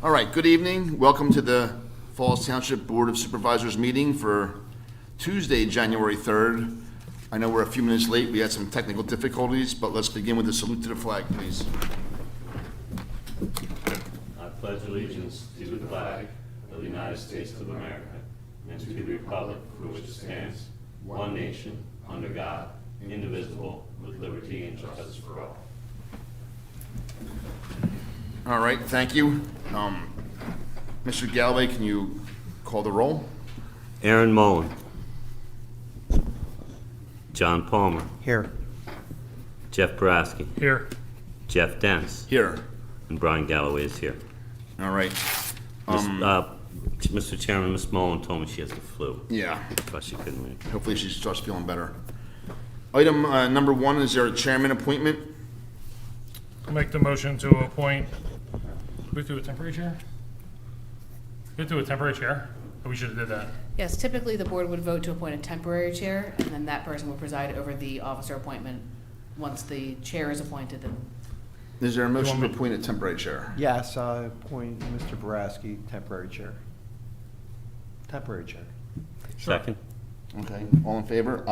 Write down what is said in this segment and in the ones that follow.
All right, good evening. Welcome to the Falls Township Board of Supervisors meeting for Tuesday, January 3rd. I know we're a few minutes late. We had some technical difficulties, but let's begin with a salute to the flag, please. I pledge allegiance to the flag of the United States of America and to the republic for which it stands, one nation, under God, indivisible, with liberty and justice for all. All right, thank you. Mr. Galloway, can you call the roll? Aaron Mullen. John Palmer. Here. Jeff Baraski. Here. Jeff Dents. Here. And Brian Galloway is here. All right. Mr. Chairman, Ms. Mullen told me she has the flu. Yeah, But she couldn't make it. hopefully she starts feeling better. Item number 1, is there a chairman appointment? I'll make the motion to appoint, we do a temporary chair? We do a temporary chair? Or we should have did that. Yes, typically the board would vote to appoint a temporary chair, and then that person will preside over the officer appointment. Once the chair is appointed, then Is there a motion to want me- appoint a temporary chair? Yes, I appoint Mr. Baraski, temporary chair. Temporary chair. Second? Okay, all in favor?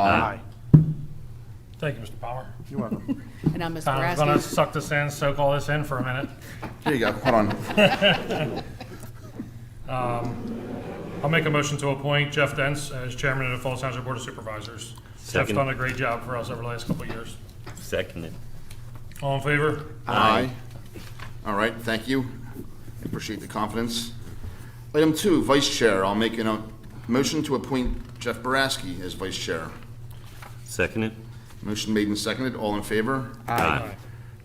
Thank you, Mr. Palmer. You're welcome. and now Ms. I'm gonna Baraski. suck this in, soak all this in for a minute. Here you go, hold on. I'll make a motion to appoint Jeff Dents as chairman of the Falls Township Board of Supervisors. Jeff's Second. done a great job for us over the last couple of years. Seconded. All in favor? Aye. All right, thank you. I appreciate the confidence. Item 2, vice chair. I'll make a motion to appoint Jeff Baraski as vice chair. Seconded. Motion made and seconded. All in favor? Aye.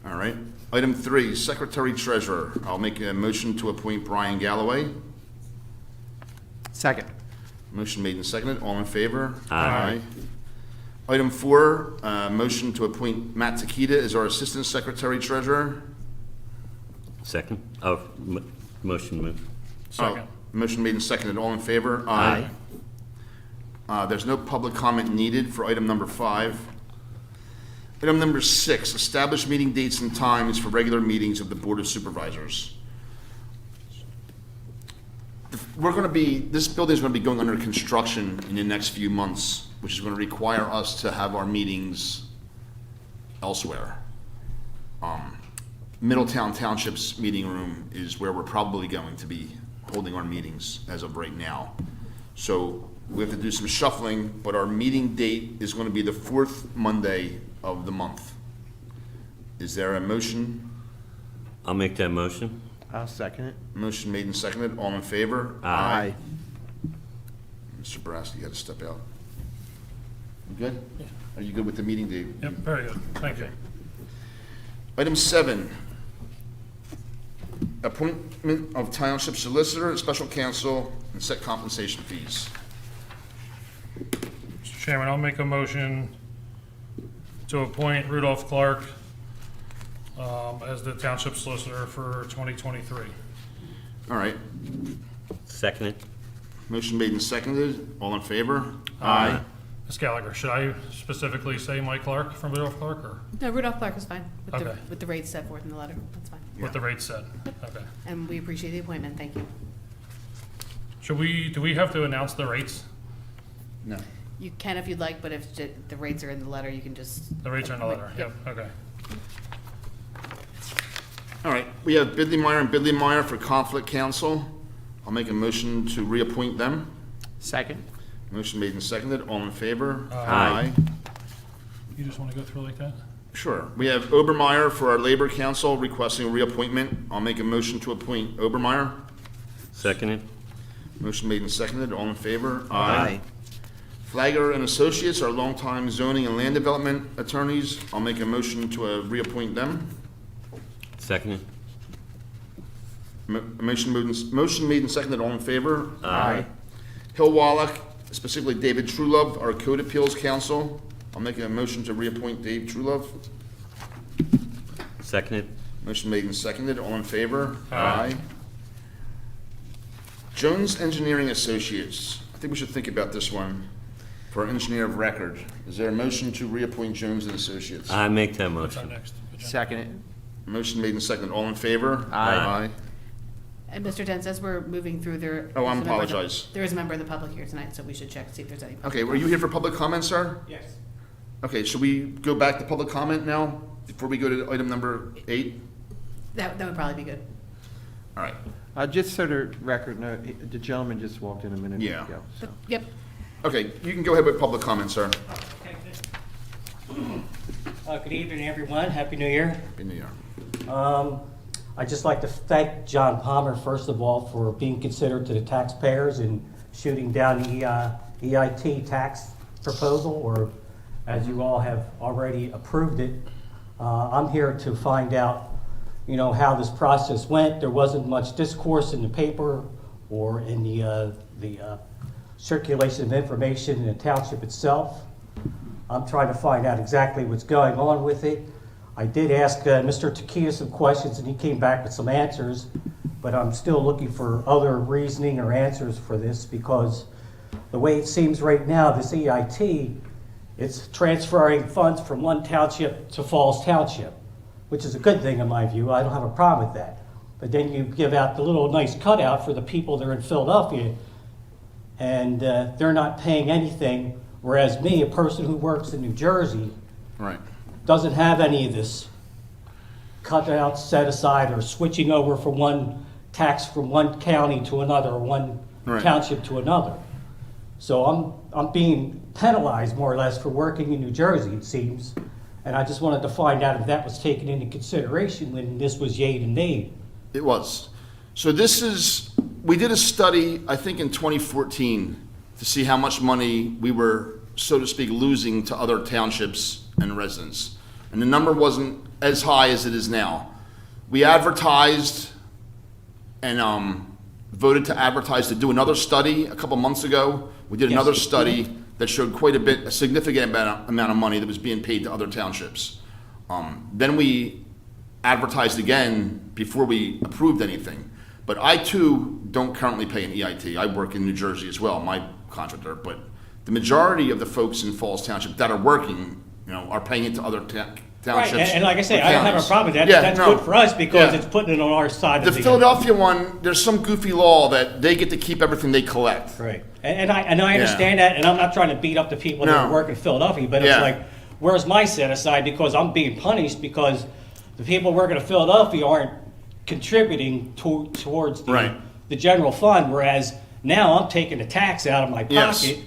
All right. Item 3, secretary treasurer. I'll make a motion to appoint Brian Galloway. Second. Motion made and seconded. All in favor? Aye. Item 4, motion to appoint Matt Takita as our assistant secretary treasurer. Second. Motion moved. Second. Motion made and seconded. All in favor? Aye. There's no public comment needed for item number 5. Item number 6, establish meeting dates and times for regular meetings of the Board of Supervisors. This building is going to be going under construction in the next few months, which is going to require us to have our meetings elsewhere. Middletown Township's meeting room is where we're probably going to be holding our meetings as of right now. So we have to do some shuffling, but our meeting date is going to be the 4th Monday of the month. Is there a motion? I'll make that motion. I'll second it. Motion made and seconded. All in favor? Aye. Mr. Baraski, you got to step out. You good? Are you good with the meeting date? Yep, very good. Thank you. Item 7, appointment of Township Solicitor, Special Counsel, and set compensation fees. Mr. Chairman, I'll make a motion to appoint Rudolph Clark as the township solicitor for 2023. All right. Seconded. Motion made and seconded. All in favor? Aye. Ms. Gallagher, should I specifically say Mike Clark from Rudolph Clark, or No, Rudolph Clark is fine Okay. with the rates set forth in the letter. That's fine. what the rate said? Okay. And we appreciate the appointment. Thank you. Do we have to announce the rates? No. You can if you'd like, but if the rates are in the letter, you can just. The rates are in the letter, yep, okay. All right. We have Bidley-Meyer and Bidley-Meyer for Conflict Counsel. I'll make a motion to reappoint them. Second. Motion made and seconded. All in favor? Aye. You just want to go through like that? Sure. We have Obermeyer for our Labor Council requesting a reappointment. I'll make a motion to appoint Obermeyer. Seconded. Motion made and seconded. All in favor? Aye. Flagger and Associates, our longtime zoning and land development attorneys. I'll make a motion to reappoint them. Seconded. Motion made and seconded. All in favor? Aye. Hill Wallach, specifically David Trulove, our Code Appeals Counsel. I'll make a motion to reappoint Dave Trulove. Seconded. Motion made and seconded. All in favor? Aye. Jones Engineering Associates. I think we should think about this one for our engineer of record. Is there a motion to reappoint Jones and Associates? I make that What's our motion. next agenda? Second it. Motion made and seconded. All in favor? Aye. And Mr. Dent, as we're moving through there. Oh, I there's a member of the- apologize. There is a member of the public here tonight, so we should check to see if there's any. Okay, were you here for public comment, sir? Yes. Okay, should we go back to public comment now, before we go to item number 8? That would probably be good. All right, Just so the record, no, the gentleman just walked in a minute Yeah. ago. So. Yep. okay, you can go ahead with public comment, sir. Good evening, everyone. Happy New Year. Happy New Year. I'd just like to thank John Palmer, first of all, for being considerate to the taxpayers and shooting down the EIT tax proposal, or as you all have already approved it. I'm here to find out, how this process went. There wasn't much discourse in the paper or in the circulation of information in the township itself. I'm trying to find out exactly what's going on with it. I did ask Mr. Takia some questions, and he came back with some answers, but I'm still looking for other reasoning or answers for this, because the way it seems right now, this EIT, it's transferring funds from one township to Falls Township, which is a good thing in my view. I don't have a problem with that. But then you give out the little nice cutout for the people that are in Philadelphia, and they're not paying anything, whereas me, a person who works in New Jersey, Right. doesn't have any of this cut out, set aside, or switching over from one tax from one county to another, or one Right. township to another. So I'm being penalized more or less for working in New Jersey, it seems. And I just wanted to find out if that was taken into consideration when this was yayed and nayed. It was. So we did a study, I think in 2014, to see how much money we were, so to speak, losing to other townships and residents. And the number wasn't as high as it is now. We advertised and voted to advertise to do another study a couple months ago. We did another Yes. study that showed quite a significant amount of money that was being paid to other townships. Then we advertised again before we approved anything. But I too don't currently pay an EIT. I work in New Jersey as well, my contractor. But the majority of the folks in Falls Township that are working, are paying it to other townships. Right, and like I say, or I don't have a counties. problem with that. Yeah, That's no. good for us because Yeah. it's putting it on our side The of the... Philadelphia one, there's some goofy law that they get to keep everything they collect. Right, and I understand that, and I'm not trying to beat up the people that No. work in Philadelphia, but it's Yeah. like, where's my set aside? Because I'm being punished because the people working in Philadelphia aren't contributing towards Right. the general fund, whereas now I'm taking the tax out of my Yes. pocket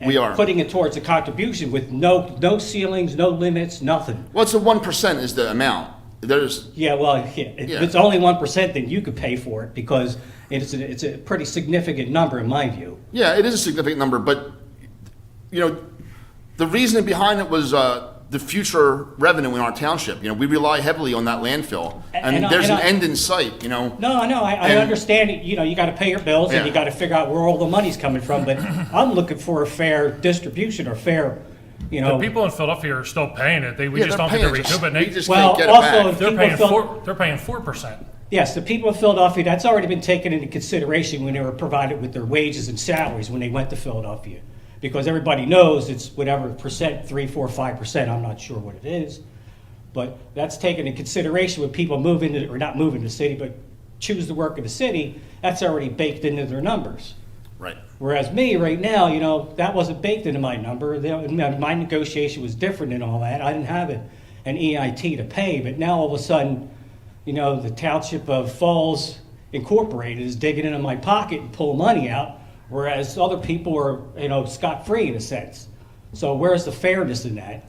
and We are. putting it towards a contribution with no ceilings, no limits, nothing. Well, it's the 1% is the amount. There's, Yeah, well, yeah, if Yeah. it's only 1%, then you could pay for it because it's a pretty significant number in my view. yeah, it is a significant number, but, the reasoning behind it was the future revenue in our township. We rely heavily on that landfill, and And I- there's and an I- end in sight, No, I know, I And- understand, it. You gotta pay your bills and Yeah. you gotta figure out where all the money's coming from, but I'm looking for a fair distribution or fair, The people in Philadelphia are still paying it. We Yeah, just they're don't get to paying it, recoup it. we They- just Well, can't get it also, back. They're people paying feel- they're paying 4%. Yes, the people in Philadelphia, that's already been taken into consideration when they were provided with their wages and salaries when they went to Philadelphia. Because everybody knows it's whatever percent, 3, 4, 5%, I'm not sure what it is. But that's taken into consideration when people move into, or not move into the city, but choose to work in the city, that's already baked into their numbers. Right. Whereas me, right now, that wasn't baked into my number. My negotiation was different and all that. I didn't have an EIT to pay, but now all of a sudden, the Township of Falls Incorporated is digging into my pocket and pulling money out, whereas other people are, scot-free in a sense. So where's the fairness in that?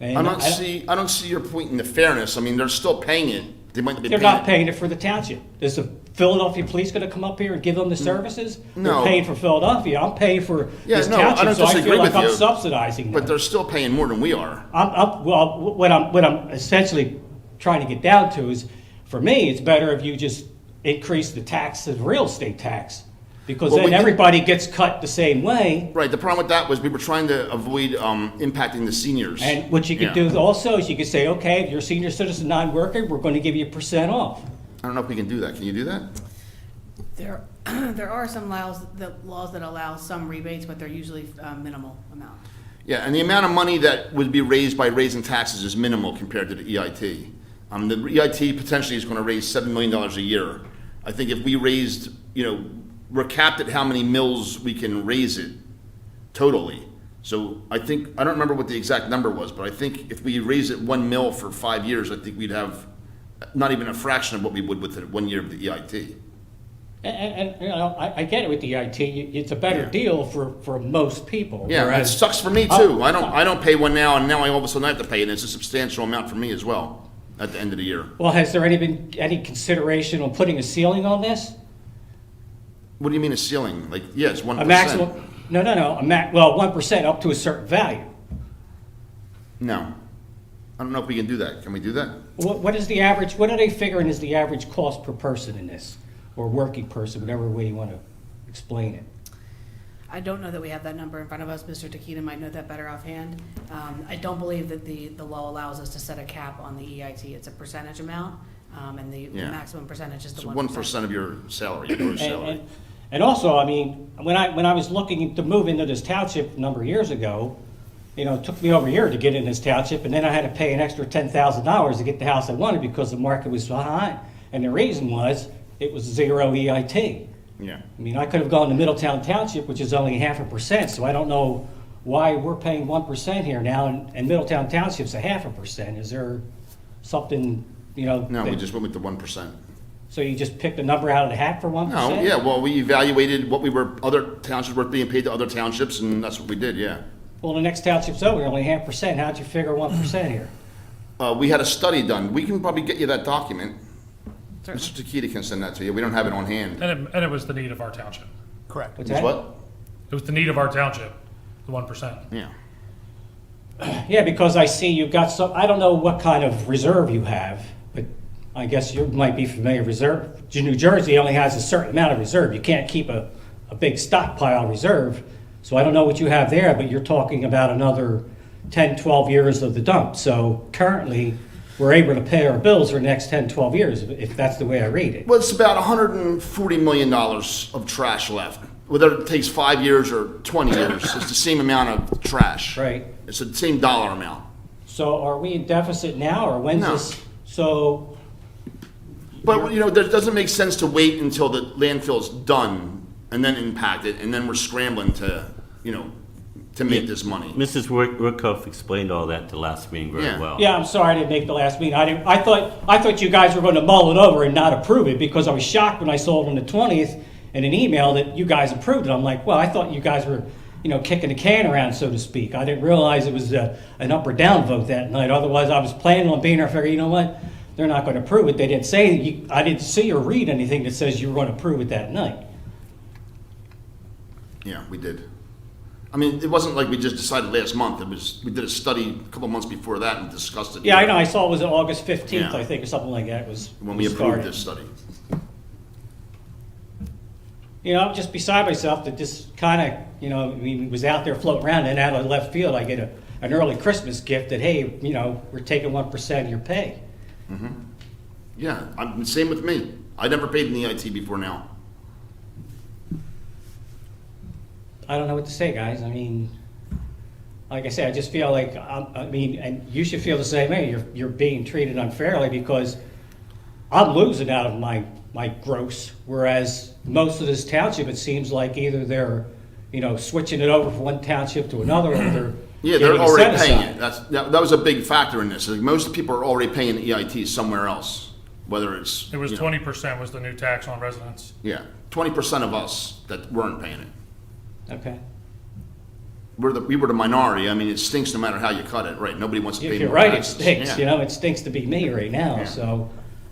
And I don't see your point in the fairness. I mean, they're still paying it. They might not be They're paying not it. paying it for the township. Is the Philadelphia police going to come up here and give them the services? No. They're paying for Philadelphia. I'm paying for Yeah, this no, I township, don't so I disagree feel like with I'm you. subsidizing them. But they're still paying more than we are. Well, what I'm essentially trying to get down to is, for me, it's better if you just increase the tax, the real estate tax, because Well, then we did- everybody gets cut the same way. Right, the problem with that was we were trying to avoid impacting the seniors. And what you could Yeah. do also is you could say, okay, if you're a senior citizen non-worker, we're going to give you 1% off. I don't know if we can do that. Can you do that? There are some laws that allow some rebates, but they're usually minimal amount. Yeah, and the amount of money that would be raised by raising taxes is minimal compared to the EIT. The EIT potentially is going to raise $7 million a year. I think if we raised, we're capped at how many mills we can raise it totally. So I think, I don't remember what the exact number was, but I think if we raise it 1 mil for 5 years, I think we'd have not even a fraction of what we would with the 1 year of the EIT. And I get it with the IT, it's a better Yeah. deal for most people. Yeah, it whereas- sucks for me too. I don't pay one now, and now I all of a sudden have to pay, and it's a substantial amount for me as well at the end of the year. Well, has there been any consideration on putting a ceiling on this? What do you mean a ceiling? Like, yeah, it's 1%. A maximum, no, 1% up to a certain value. No. I don't know if we can do that. Can we do that? What is the average, what are they figuring is the average cost per person in this? Or working person, whatever way you want to explain it. I don't know that we have that number in front of us. Mr. Takita might know that better offhand. I don't believe that the law allows us to set a cap on the EIT. It's a percentage amount, and the Yeah. maximum percentage is the So 1%. 1% of your salary, your gross salary. And also, I mean, when I was looking to move into this township a number of years ago, it took me over a year to get in this township, and then I had to pay an extra $10,000 to get the house I wanted because the market was behind. And the reason was, it was 0 EIT. Yeah. I mean, I could have gone to Middletown Township, which is only 0.5%, so I don't know why we're paying 1% here now, and Middletown Township's 0.5%. Is there something, No, we that- just went with the 1%. so you just picked a number out of the hat for 1%? No, yeah, well, we evaluated what other townships were being paid to other townships, and that's what we did, yeah. Well, the next township's over, only 0.5%. How'd you figure 1% here? We had a study done. We can probably get you that document. Certainly. Mr. Takita can send that to you. We don't have it on hand. And it was the need of our township. Correct. What's Is that? what? It was the need of our township, the 1%. Yeah. Yeah, because I see you've got some, I don't know what kind of reserve you have, but I guess you might be familiar with reserve. New Jersey only has a certain amount of reserve. You can't keep a big stockpile reserve. So I don't know what you have there, but you're talking about another 10, 12 years of the dump. So currently, we're able to pay our bills for the next 10, 12 years, if that's the way I read it. Well, it's about $140 million of trash left. Whether it takes 5 years or 20 years, it's the same amount of trash. Right. It's the same dollar amount. So are we in deficit now, or when's No. this? So, But, there doesn't make sense to wait until the landfill's done and then impact it, and then we're scrambling to make this money. Mrs. Wickoff explained all that the last meeting very Yeah. well. yeah, I'm sorry I didn't make the last meeting. I thought you guys were going to mull it over and not approve it, because I was shocked when I saw it on the 20th in an email that you guys approved it. I'm like, well, I thought you guys were, kicking the can around, so to speak. I didn't realize it was an up or down vote that night. Otherwise, I was planning on being there. I figured, you know what? They're not going to approve it. They didn't say, I didn't see or read anything that says you were going to approve it that night. Yeah, we did. I mean, it wasn't like we just decided last month. We did a study a couple months before that and discussed it. Yeah, I know. I saw it was August 15th, Yeah. I think, or something like that. It was When we approved started. this study. I'm just beside myself that this kind of, was out there floating around, and out of left field, I get an early Christmas gift that, hey, we're taking 1% of your pay. Yeah, same with me. I never paid an EIT before now. I don't know what to say, guys. I mean, like I said, I just feel like, and you should feel the same way. You're being treated unfairly because I'm losing out of my gross, whereas most of this township, it seems like either they're, switching it over from one township to another, or they're Yeah, they're getting a already set paying aside. it. That was a big factor in this. Like, most people are already paying EIT somewhere else, whether it's. It was 20% was the new tax on residents. Yeah, 20% of us that weren't paying it. Okay. We were the minority. I mean, it stinks no matter how you cut it, right? Nobody wants to pay If you're more right, it taxes. stinks, Yeah. it stinks to be me right now, Yeah. so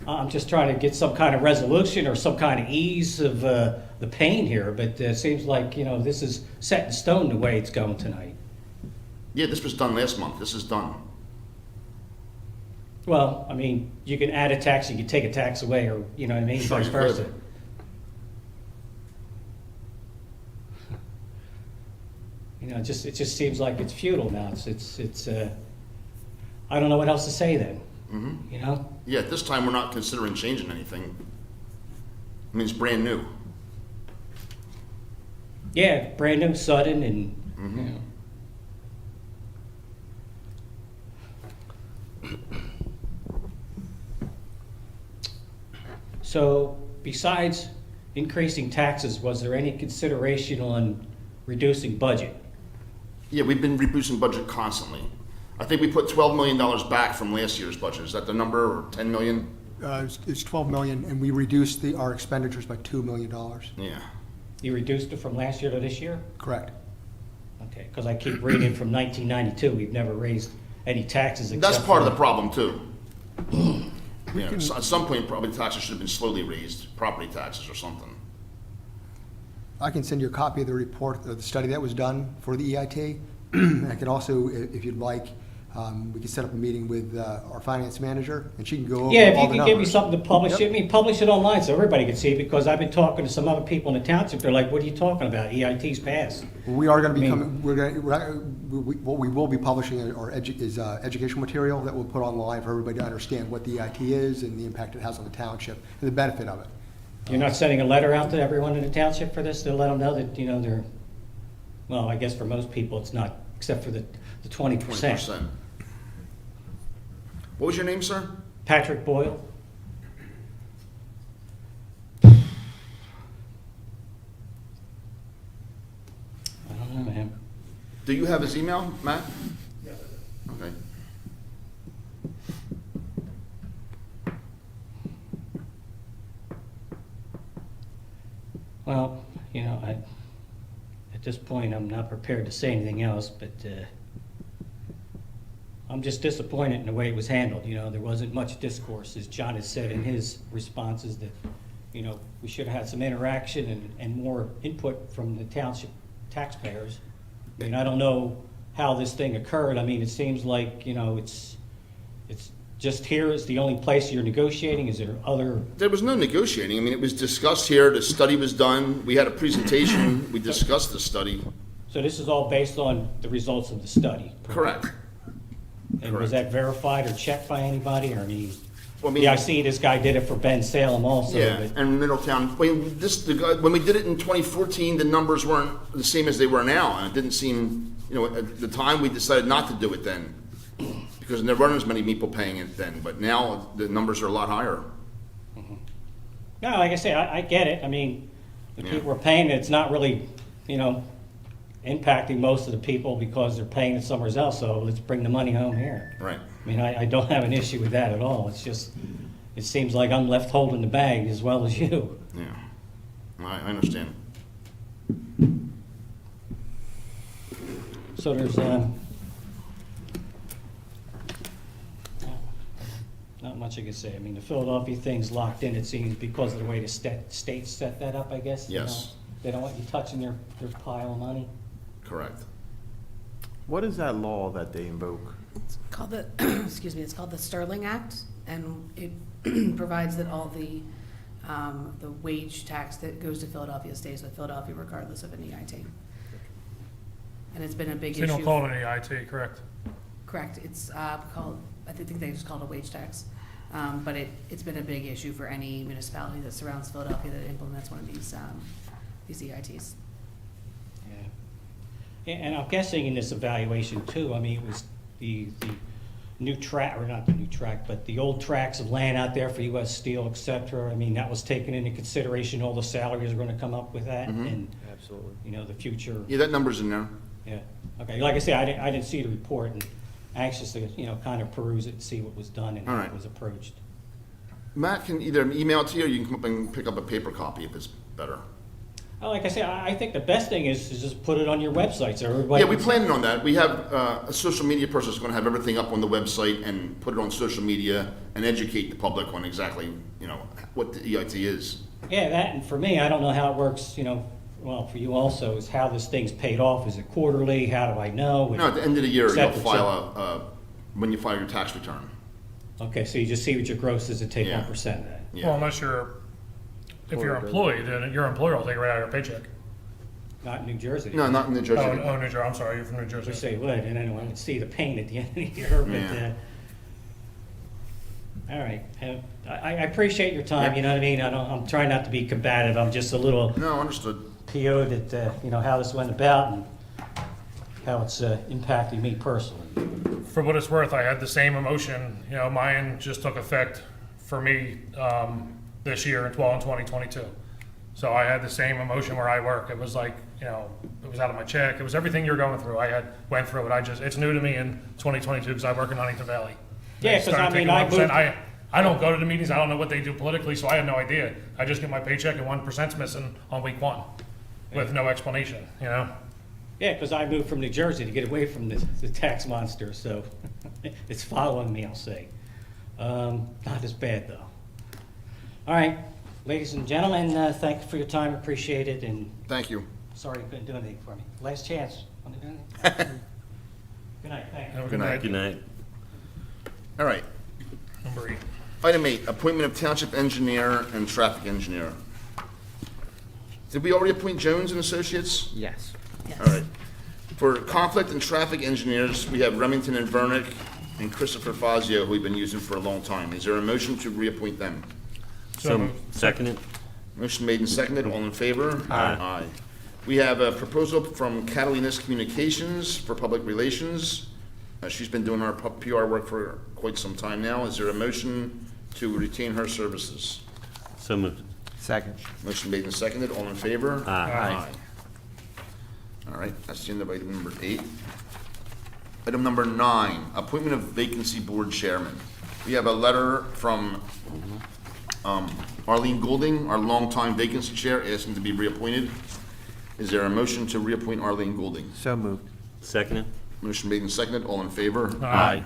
I'm just trying to get some kind of resolution or some kind of ease of the pain here, but it seems like, this is set in stone the way it's going tonight. Yeah, this was done last month. This is done. Well, I mean, you can add a tax, you can take a tax away, or, you know what I mean, Sure, vice you versa. could. It just seems like it's futile now, I don't know what else to say then, Yeah, at this time, we're not considering changing anything. I mean, it's brand new. Yeah, brand new, sudden, and, So besides increasing taxes, was there any consideration on reducing budget? Yeah, we've been reducing budget constantly. I think we put $12 million back from last year's budget. Is that the number, or 10 million? It's 12 million, and we reduced our expenditures by $2 million. Yeah. You reduced it from last year to this year? Correct. Okay, because I keep reading from 1992, we've never raised any taxes except That's part of for- the problem, too. Yeah, at some point, probably taxes should have been slowly raised, property taxes or something. I can send you a copy of the report, of the study that was done for the EIT. I can also, if you'd like, we can set up a meeting with our finance manager, and she can go over all the Yeah, numbers. if you could give me something to publish Yep. it, I mean, publish it online so everybody can see it, because I've been talking to some other people in the township, they're like, what are you talking about? EIT's passed. We are going to be I coming, mean- what we will be publishing is educational material that we'll put online for everybody to understand what the EIT is and the impact it has on the township and the benefit of it. You're not sending a letter out to everyone in the township for this, to let them know that, you know, they're, well, I guess for most people, it's not, except for the 20%. 20%. What was your name, sir? Patrick Boyle? I don't know, man. Do you have his email, Matt? Okay. Well, you know, at this point, I'm not prepared to say anything else, but I'm just disappointed in the way it was handled. You know, there wasn't much discourse, as John has said in his responses, that, you know, we should have had some interaction and more input from the township taxpayers. I mean, I don't know how this thing occurred. I mean, it seems like, you know, it's just here is the only place you're negotiating. Is there other? There was no negotiating. I mean, it was discussed here, the study was done, we had a presentation, we discussed the study. So this is all based on the results of the study? Correct. And was that verified or checked by anybody, or any? Well, I mean- Yeah, I see this guy did it for Ben Salem also. Yeah, but- and Middletown, when we did it in 2014, the numbers weren't the same as they were now, and it didn't seem, you know, at the time, we decided not to do it then, because there weren't as many people paying it then, but now the numbers are a lot higher. No, like I say, I get it. I mean, the Yeah. people are paying it, it's not really, you know, impacting most of the people because they're paying it somewhere else, so let's bring the money home here. Right. I mean, I don't have an issue with that at all. It's just, it seems like I'm left holding the bag as well as you. Yeah, I understand. So there's, not much I can say. I mean, the Philadelphia thing's locked in, it seems, because of the way the state set that up, I guess. You Yes. know? They don't want you touching their pile of money. Correct. What is that law that they invoke? It's called the, excuse me, it's called the Sterling Act, and it provides that all the wage tax that goes to Philadelphia stays with Philadelphia regardless of an EIT. And it's been a big So you issue. don't call it an EIT, correct? Correct, it's called, I think they just call it a wage tax. But it's been a big issue for any municipality that surrounds Philadelphia that implements one of these EITs. Yeah. And I'm guessing in this evaluation too, I mean, it was the new track, or not the new track, but the old tracks of land out there for US Steel, et cetera. I mean, that was taken into consideration, all the salaries are gonna come up with that, and, Absolutely. you know, the future. Yeah, that number's in there. Yeah, okay, like I say, I didn't see the report, and anxious to, you know, kind of peruse it and see what was done and All how right. it was approached. Matt can either email it to you, or you can come up and pick up a paper copy if it's better. Like I say, I think the best thing is to just put it on your website, so everybody. Yeah, we planned on that. We have a social media person that's going to have everything up on the website and put it on social media and educate the public on exactly, you know, what the EIT is. Yeah, that, and for me, I don't know how it works, you know, well, for you also, is how this thing's paid off. Is it quarterly? How do I know? No, at the end of the year, you'll Separate, file when you file your tax return. Okay, so you just see what your gross is and take Yeah. 1% of that. Yeah. Well, unless if you're employed, then your employer will take it right out of your paycheck. Not in New Jersey. No, not in New Jersey. Oh, New Jersey, I'm sorry, you're from New We Jersey. say would, and then I would see the pain at the end of the year, but, Yeah. all right. I appreciate your time, Yeah. you know what I mean? I'm trying not to be combative. I'm just a little No, understood. PO'd at, you know, how this went about and how it's impacting me personally. For what it's worth, I had the same emotion, you know, mine just took effect for me this year, well, in 2022. So I had the same emotion where I work. It was like, you know, it was out of my check. It was everything you're going through. Went through it. It's new to me in 2022 because I work in Huntington Valley. Yeah, 'cause I mean, I moved- I don't go to the meetings. I don't know what they do politically, so I had no idea. I just get my paycheck and 1%'s missing on week 1 with no explanation, you know? Yeah, because I moved from New Jersey to get away from the tax monster, so it's following me, I'll say. Not as bad, though. All right, ladies and gentlemen, thank you for your time, appreciate it, and Thank you. sorry you couldn't do anything for me. Last chance. Want to do anything? Good night, thank you. Have a Good night. Good night. All right. Number 8. Item 8, appointment of township engineer and traffic engineer. Did we already appoint Jones and Associates? Yes. Yes. All right. For conflict and traffic engineers, we have Remington and Vernick and Christopher Fazio, who we've been using for a long time. Is there a motion to reappoint them? So moved. Seconded. Motion made and seconded. All in favor? Aye. We have a proposal from Catalina's Communications for public relations. She's been doing our PR work for quite some time now. Is there a motion to retain her services? So moved. Second. Motion made and seconded. All in favor? Aye. All right, that's the end of item number 8. Item number 9, appointment of vacancy board chairman. We have a letter from Arlene Goulding, our longtime vacancy chair, asking to be reappointed. Is there a motion to reappoint Arlene Goulding? So moved. Seconded. Motion made and seconded. All in favor? Aye.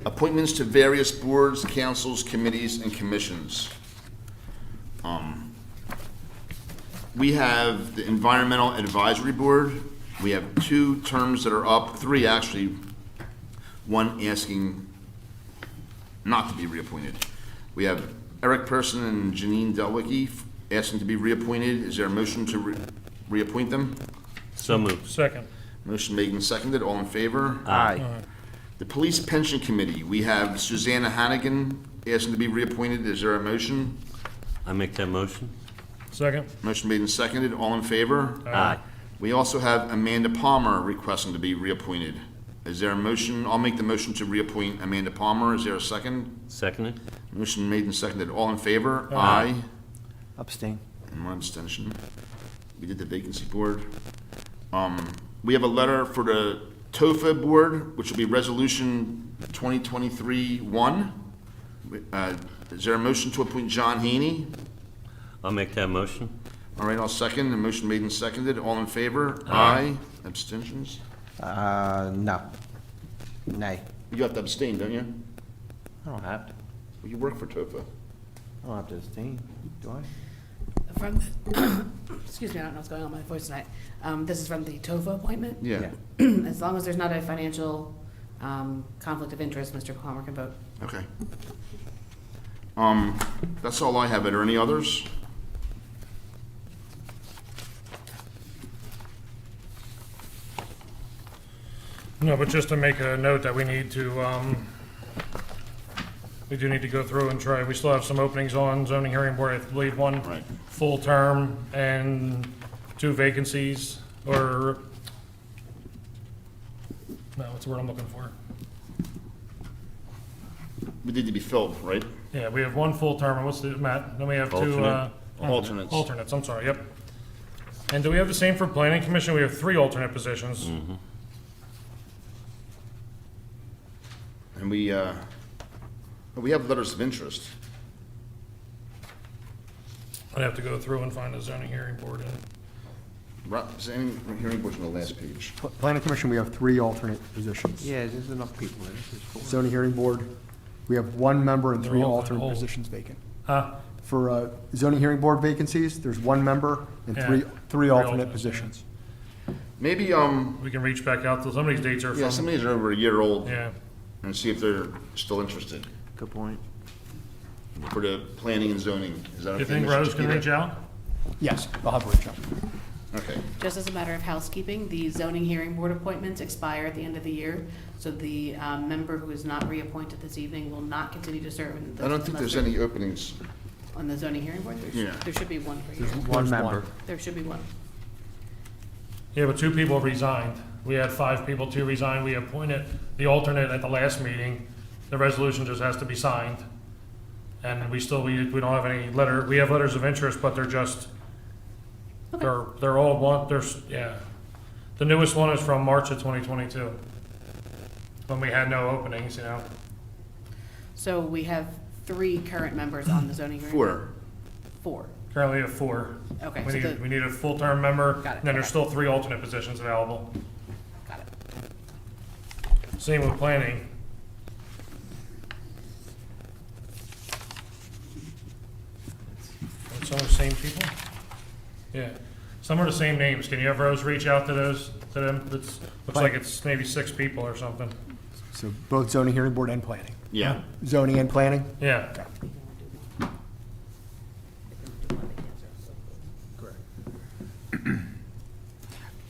Appointments to various boards, councils, committees, and commissions. We have the Environmental Advisory Board. We have 2 terms that are up, 3 actually, one asking not to be reappointed. We have Eric Person and Janine Delwicki asking to be reappointed. Is there a motion to reappoint them? So moved. Second. Motion made and seconded. All in favor? Aye. The Police Pension Committee, we have Susanna Hannigan asking to be reappointed. Is there a motion? I make that motion. Second. Motion made and seconded. All in favor? Aye. We also have Amanda Palmer requesting to be reappointed. Is there a motion? I'll make the motion to reappoint Amanda Palmer. Is there a second? Seconded. Motion made and seconded. All in favor? Aye. Abstain. And one abstention. We did the vacancy board. We have a letter for the TOFA board, which will be resolution 2023-1. Is there a motion to appoint John Haney? I'll make that motion. All right, I'll second. The motion made and seconded. All in favor? Aye. Abstentions? No. Nay. You have to abstain, don't you? I don't have to. Well, you work for TOFA. I don't have to abstain, do I? From, excuse me, I don't know what's going on with my voice tonight. This is from the TOFA appointment. Yeah. As long as there's not a financial conflict of interest, Mr. Palmer can vote. Okay. That's all I have. Are there any others? No, but just to make a note that we need to, we do need to go through and try, we still have some openings on zoning hearing board, I believe one Right. full term and 2 vacancies, or, no, what's the word I'm looking for? We need to be filled, right? Yeah, we have 1 full term, and what's the, Matt, then we have 2, Alternate. Alternates. I'm sorry, yep. And do we have the same for planning commission? We have 3 alternate positions. And we have letters of interest. I'd have to go through and find a zoning hearing board in. Zoning hearing board's on the last page. Planning Commission, we have 3 alternate positions. Yeah, there's enough people there. This is 4. Zoning Hearing Board, we have 1 member and 3 They're all alternate old. positions vacant. Huh? For zoning hearing board vacancies, there's 1 member and Yeah. 3 alternate alternates, positions. Maybe, We can reach back out to, some of these dates are yeah, from, some of these are over a year old, yeah. and see if they're still interested Good point. for the planning and zoning. Is that Do okay? you think Mr. Rose can Chiquita? reach out? Yes, I'll have Rich on. Okay. Just as a matter of housekeeping, the zoning hearing board appointments expire at the end of the year, so the member who is not reappointed this evening will not continue to serve in the. I don't think there's any openings. On the zoning hearing board, Yeah. there should be 1 per year. There's 1 member. There should be 1. Yeah, but 2 people resigned. We had 5 people, 2 resigned. We appointed the alternate at the last meeting. The resolution just has to be signed. And we don't have any we have letters of interest, but they're just, they're all one, yeah. The newest one is from March of 2022, when we had no openings, you know. So we have 3 current members on the zoning agreement? 4. 4. Currently we have 4. Okay, We so need, we need a full-term member, Got it, and then there's okay. still 3 alternate positions available. Got it. Same with planning. Are some of the same people? Yeah, some are the same names. Can you have Rose reach out to them? Looks like it's maybe 6 people or something. So both zoning hearing board and planning. Yeah. Zoning and planning? Yeah.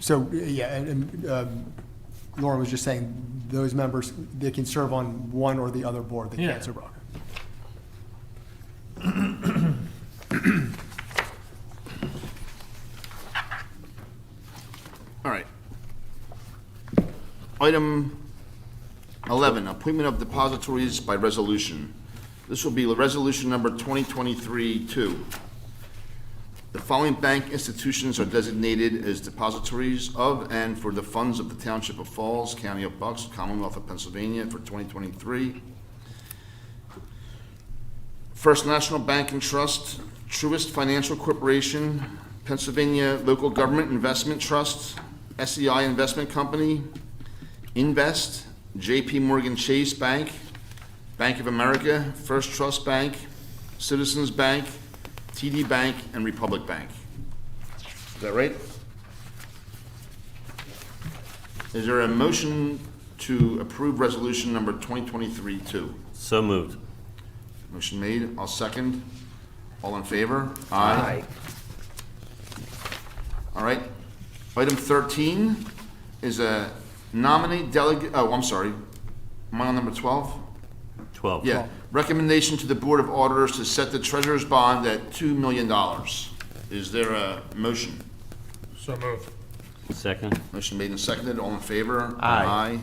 So, yeah, and Lauren was just saying, those members, they can serve on one or the other board, they Yeah. can't serve on. All right. Item 11, appointment of depositories by resolution. This will be resolution number 2023-2. The following bank institutions are designated as depositories of and for the funds of the Township of Falls, County of Bucks, Commonwealth of Pennsylvania for 2023. First National Bank and Trust, Truist Financial Corporation, Pennsylvania Local Government Investment Trust, SEI Investment Company, Invest, JP Morgan Chase Bank, Bank of America, First Trust Bank, Citizens Bank, TD Bank, and Republic Bank. Is that right? Is there a motion to approve resolution number 2023-2? So moved. Motion made, I'll second. All in favor? Aye. All right. Item 13 is a nominate delegate, oh, I'm sorry. Am I on number 12? 12. Yeah. Recommendation to the Board of Auditors to set the treasurer's bond at $2 million. Is there a motion? So moved. Second. Motion made and seconded. All in favor? Aye.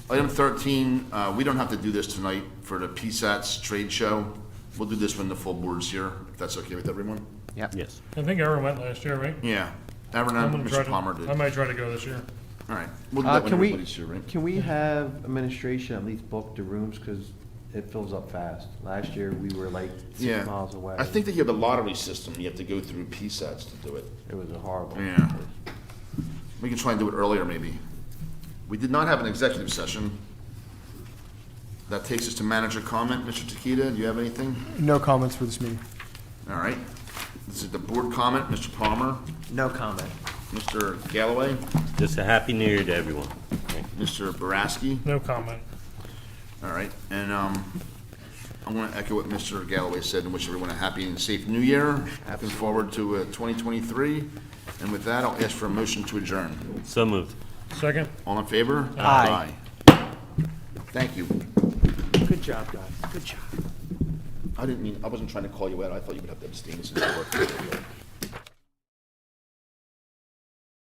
Item 13, we don't have to do this tonight for the PSATS trade show. We'll do this when the full board's here, if that's okay with everyone. Yep. Yes. I think Aaron went last year, right? Yeah. Evan I'm and gonna try Mr. Palmer did. I might try to go this year. All right. We'll do that when Can we, everybody's here, right? can we have administration at least book the rooms, because it fills up fast. Last year, we were like 6 miles away. I think that you have the lottery system. You have to go through PSATs to do it. It was a horrible. Yeah. We can try and do it earlier, maybe. We did not have an executive session. That takes us to manager comment. Mr. Takita, do you have anything? No comments for this meeting. All right. This is the board comment. Mr. Palmer, No comment. Mr. Galloway, Just a happy new year to everyone. Mr. Boraski. No comment. All right. And I'm going to echo what Mr. Galloway said and wish everyone a happy and safe new year. Looking forward to 2023. And with that, I'll ask for a motion to adjourn. So moved. Second? All in favor? Aye. Thank you. Good job, guys. Good job. I wasn't trying to call you out. I thought you would have to abstain since you worked.